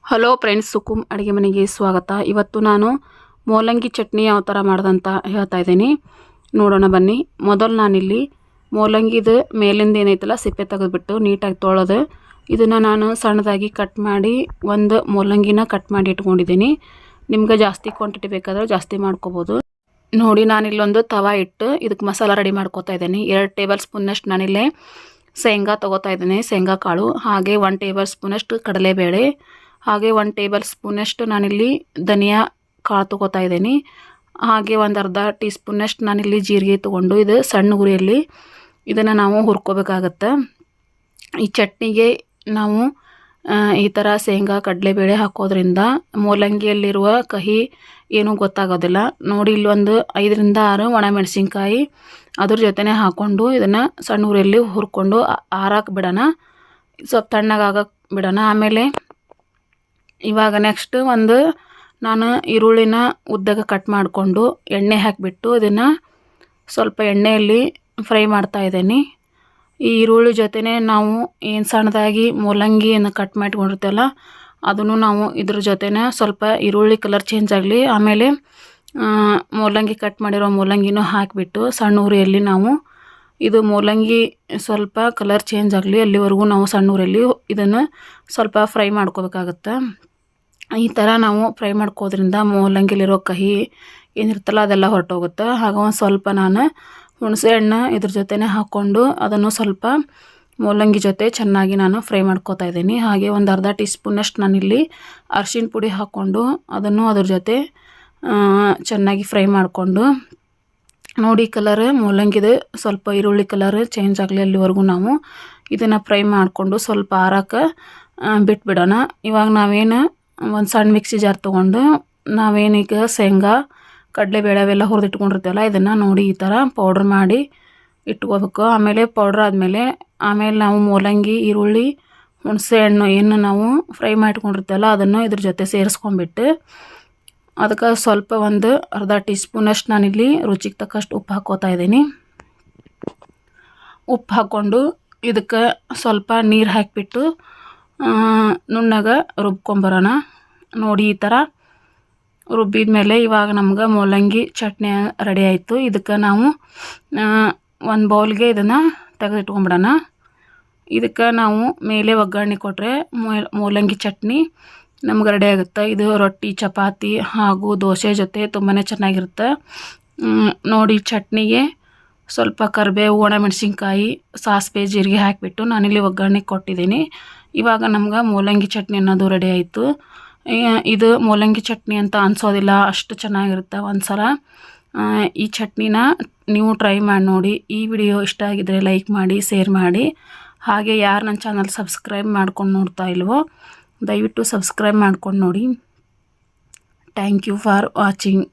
Hello friends, ಸುಕುಮ್ ಅಡುಗೆ ಮನೆಗೆ ಸ್ವಾಗತ. ಇವತ್ತು ನಾನು ಮೂಲಂಗಿ ಚಟ್ನಿ ಯಾವ ಥರ ಮಾಡೋದಂತ ಹೇಳ್ತಾ ಇದ್ದೀನಿ. ನೋಡೋಣ ಬನ್ನಿ. ಮೊದಲು ನಾನಿಲ್ಲಿ ಮೂಲಂಗಿದು ಮೇಲಿಂದ ಏನೈತಲ್ಲ ಸಿಪ್ಪೆ ತೆಗೆದುಬಿಟ್ಟು ನೀಟಾಗಿ ತೊಳೆದು ಇದನ್ನು ನಾನು ಸಣ್ಣದಾಗಿ ಕಟ್ ಮಾಡಿ ಒಂದು ಮೂಲಂಗಿನ ಕಟ್ ಮಾಡಿ ಇಟ್ಕೊಂಡಿದ್ದೀನಿ. ನಿಮ್ಗೆ ಜಾಸ್ತಿ ಕ್ವಾಂಟಿಟಿ ಬೇಕಾದರೆ ಜಾಸ್ತಿ ಮಾಡ್ಕೋಬೋದು. ನೋಡಿ, ನಾನಿಲ್ಲೊಂದು ತವಾ ಇಟ್ಟು ಇದಕ್ಕೆ ಮಸಾಲ ರೆಡಿ ಮಾಡ್ಕೋತಾ ಇದ್ದೀನಿ. 2 ಟೇಬಲ್ ಸ್ಪೂನ್ನಷ್ಟು ನಾನಿಲ್ಲೇ ಶೇಂಗಾ ತೊಗೋತಾ ಇದ್ದೀನಿ, ಶೇಂಗಾ ಕಾಳು. ಹಾಗೆ 1 ಟೇಬಲ್ ಸ್ಪೂನಷ್ಟು ಕಡಲೆಬೇಳೆ, ಹಾಗೆ 1 ಟೇಬಲ್ ಸ್ಪೂನಷ್ಟು ನಾನಿಲ್ಲಿ ಧನಿಯಾ ಕಾಳು ತೊಗೋತಾ ಇದ್ದೀನಿ. ಹಾಗೆ ಒಂದು ಅರ್ಧ ಟೀ ಸ್ಪೂನಷ್ಟು ನಾನಿಲ್ಲಿ ಜೀರಿಗೆ ತೊಗೊಂಡು ಇದು ಸಣ್ಣ ಉರಿಯಲ್ಲಿ ಇದನ್ನು ನಾವು ಹುರ್ಕೋಬೇಕಾಗತ್ತೆ. ಈ ಚಟ್ನಿಗೆ ನಾವು ಈ ಥರ ಶೇಂಗಾ ಕಡಲೆಬೇಳೆ ಹಾಕೋದ್ರಿಂದ ಮೂಲಂಗಿಯಲ್ಲಿರುವ ಕಹಿ ಏನೂ ಗೊತ್ತಾಗೋದಿಲ್ಲ. ನೋಡಿ, ಇಲ್ಲೊಂದು 5 ರಿಂದ 6 ಒಣಮೆಣಸಿನ್ಕಾಯಿ ಅದ್ರ ಜೊತೆನೇ ಹಾಕ್ಕೊಂಡು ಇದನ್ನು ಸಣ್ಣ ಉರಿಯಲ್ಲಿ ಹುರ್ಕೊಂಡು ಆರಾಕ್ ಬಿಡೋಣ, ಸ್ವಲ್ಪ ತಣ್ಣಗಾಗಕ್ಕೆ ಬಿಡೋಣ. ಆಮೇಲೆ ಇವಾಗ ನೆಕ್ಸ್ಟ್ ನಾನು ಈರುಳ್ಳಿನ ಉದ್ದಗ ಕಟ್ ಮಾಡಿಕೊಂಡು ಎಣ್ಣೆ ಹಾಕಿಬಿಟ್ಟು ಇದನ್ನು ಸ್ವಲ್ಪ ಎಣ್ಣೆಯಲ್ಲಿ ಫ್ರೈ ಮಾಡ್ತಾ ಇದ್ದೀನಿ. ಈ ಈರುಳ್ಳಿ ಜೊತೆನೇ ನಾವು ಏನು ಸಣ್ಣದಾಗಿ ಮೂಲಂಗಿಯನ್ನು ಕಟ್ ಮಾಡಿಕೊಂಡಿರ್ತೇವಲ್ಲ ಅದನ್ನು ನಾವು ಇದ್ರ ಜೊತೆನೇ ಸ್ವಲ್ಪ ಈರುಳ್ಳಿ ಕಲರ್ ಚೇಂಜ್ ಆಗಲಿ, ಆಮೇಲೆ ಮೂಲಂಗಿ ಕಟ್ ಮಾಡಿರೋ ಮೂಲಂಗಿನೂ ಹಾಕಿಬಿಟ್ಟು ಸಣ್ಣ ಉರಿಯಲ್ಲಿ ನಾವು ಇದು ಮೂಲಂಗಿ ಸ್ವಲ್ಪ ಕಲರ್ ಚೇಂಜ್ ಆಗಲಿ ಅಲ್ಲಿವರೆಗೂ ನಾವು ಸಣ್ಣ ಉರಿಯಲ್ಲಿ ಇದನ್ನು ಸ್ವಲ್ಪ ಫ್ರೈ ಮಾಡ್ಕೋಬೇಕಾಗತ್ತೆ. ಈ ಥರ ನಾವು ಫ್ರೈ ಮಾಡ್ಕೋದ್ರಿಂದ ಮೂಲಂಗಿಲಿರೋ ಕಹಿ ಏನಿರ್ತಲ್ಲ ಅದೆಲ್ಲ ಹೊರಟೋಗುತ್ತೆ. ಹಾಗೆ ಒಂದು ಸ್ವಲ್ಪ ನಾನು ಹುಣಸೆ ಹಣ್ಣು ಇದ್ರ ಜೊತೆನೇ ಹಾಕ್ಕೊಂಡು ಅದನ್ನು ಸ್ವಲ್ಪ ಮೂಲಂಗಿ ಜೊತೆ ಚೆನ್ನಾಗಿ ನಾನು ಫ್ರೈ ಮಾಡ್ಕೋತಾ ಇದ್ದೀನಿ. ಹಾಗೆ ಒಂದು ಅರ್ಧ ಟೀ ಸ್ಪೂನಷ್ಟು ನಾನಿಲ್ಲಿ ಅರಿಶಿಣ ಪುಡಿ ಹಾಕ್ಕೊಂಡು ಅದನ್ನು ಅದ್ರ ಜೊತೆ ಚೆನ್ನಾಗಿ ಫ್ರೈ ಮಾಡಿಕೊಂಡು, ನೋಡಿ ಕಲರ್ ಮೂಲಂಗಿದು ಸ್ವಲ್ಪ ಈರುಳ್ಳಿ ಕಲರ್ ಚೇಂಜ್ ಆಗಲಿ ಅಲ್ಲಿವರೆಗೂ ನಾವು ಇದನ್ನು ಫ್ರೈ ಮಾಡಿಕೊಂಡು ಸ್ವಲ್ಪ ಆರಕ್ಕೆ ಬಿಟ್ಬಿಡೋಣ. ಇವಾಗ ನಾವೇನು ಒಂದು ಸಣ್ಣ ಮಿಕ್ಸಿ ಜಾರ್ ತೊಗೊಂಡು ನಾವೇನೀಗ ಶೇಂಗಾ ಕಡಲೆಬೇಳೆ ಅವೆಲ್ಲ ಹುರಿದಿಟ್ಕೊಂಡಿರ್ತೀವಲ್ಲ ಇದನ್ನು ನೋಡಿ ಈ ಥರ ಪೌಡ್ರ್ ಮಾಡಿ ಇಟ್ಕೋಬೇಕು. ಆಮೇಲೆ ಪೌಡ್ರ್ ಆಮೇಲೆ ನಾವು ಮೂಲಂಗಿ ಈರುಳ್ಳಿ ಹುಣಸೆ ಹಣ್ಣು ಏನು ನಾವು ಫ್ರೈ ಮಾಡಿಟ್ಕೊಂಡಿರ್ತೀವಲ್ಲ ಅದನ್ನು ಇದ್ರ ಜೊತೆ ಸೇರಿಸ್ಕೊಂಡ್ಬಿಟ್ಟು ಅದಕ್ಕೆ ಸ್ವಲ್ಪ ಒಂದು ಅರ್ಧ ಟೀ ಸ್ಪೂನಷ್ಟು ನಾನಿಲ್ಲಿ ರುಚಿಗೆ ತಕ್ಕಷ್ಟು ಉಪ್ಪು ಹಾಕ್ಕೋತಾ ಇದ್ದೀನಿ. ಉಪ್ಪು ಹಾಕ್ಕೊಂಡು ಇದಕ್ಕೆ ಸ್ವಲ್ಪ ನೀರು ಹಾಕಿಬಿಟ್ಟು ನುಣ್ಣಗ ರುಬ್ಕೊಂಬರೋಣ. ನೋಡಿ, ಈ ಥರ ರುಬ್ಬಿದ ಮೇಲೆ ಇವಾಗ ನಮ್ಗೆ ಮೂಲಂಗಿ ಚಟ್ನಿ ರೆಡಿ ಆಯಿತು. ಇದಕ್ಕೆ ನಾವು ಒಂದು ಬೌಲ್ಗೆ ಇದನ್ನು ತೆಗೆದಿಟ್ಕೊಂಬಿಡೋಣ. ಇದಕ್ಕೆ ನಾವು ಮೇಲೆ ಒಗ್ಗರಣೆ ಕೊಟ್ಟರೆ ಮೂಲಂಗಿ ಚಟ್ನಿ ನಮ್ಗೆ ರೆಡಿ ಆಗುತ್ತೆ. ಇದು ರೊಟ್ಟಿ, ಚಪಾತಿ ಹಾಗೂ ದೋಸೆ ಜೊತೆ ತುಂಬಾ ಚೆನ್ನಾಗಿರುತ್ತೆ. ನೋಡಿ, ಚಟ್ನಿಗೆ ಸ್ವಲ್ಪ ಕರಿಬೇವು, ಒಣಮೆಣಸಿನ್ಕಾಯಿ, ಸಾಸಿವೆ, ಜೀರಿಗೆ ಹಾಕಿಬಿಟ್ಟು ನಾನಿಲ್ಲಿ ಒಗ್ಗರಣೆ ಕೊಟ್ಟಿದ್ದೀನಿ. ಇವಾಗ ನಮ್ಗೆ ಮೂಲಂಗಿ ಚಟ್ನಿ ಅನ್ನೋದು ರೆಡಿ ಆಯಿತು. ಇದು ಮೂಲಂಗಿ ಚಟ್ನಿ ಅಂತ ಅನಿಸೋದಿಲ್ಲ, ಅಷ್ಟು ಚೆನ್ನಾಗಿರುತ್ತೆ. ಒಂದು ಸಲ ಈ ಚಟ್ನಿನ ನೀವು ಟ್ರೈ ಮಾಡಿ ನೋಡಿ. ಈ ವಿಡಿಯೋ ಇಷ್ಟ ಆಗಿದರೆ ಲೈಕ್ ಮಾಡಿ, ಶೇರ್ ಮಾಡಿ. ಹಾಗೆ ಯಾರು ನನ್ನ ಚಾನಲ್ ಸಬ್ಸ್ಕ್ರೈಬ್ ಮಾಡ್ಕೊಂಡು ನೋಡ್ತಾ ಇಲ್ವೋ ದಯವಿಟ್ಟು ಸಬ್ಸ್ಕ್ರೈಬ್ ಮಾಡ್ಕೊಂಡು ನೋಡಿ. Thank you for watching.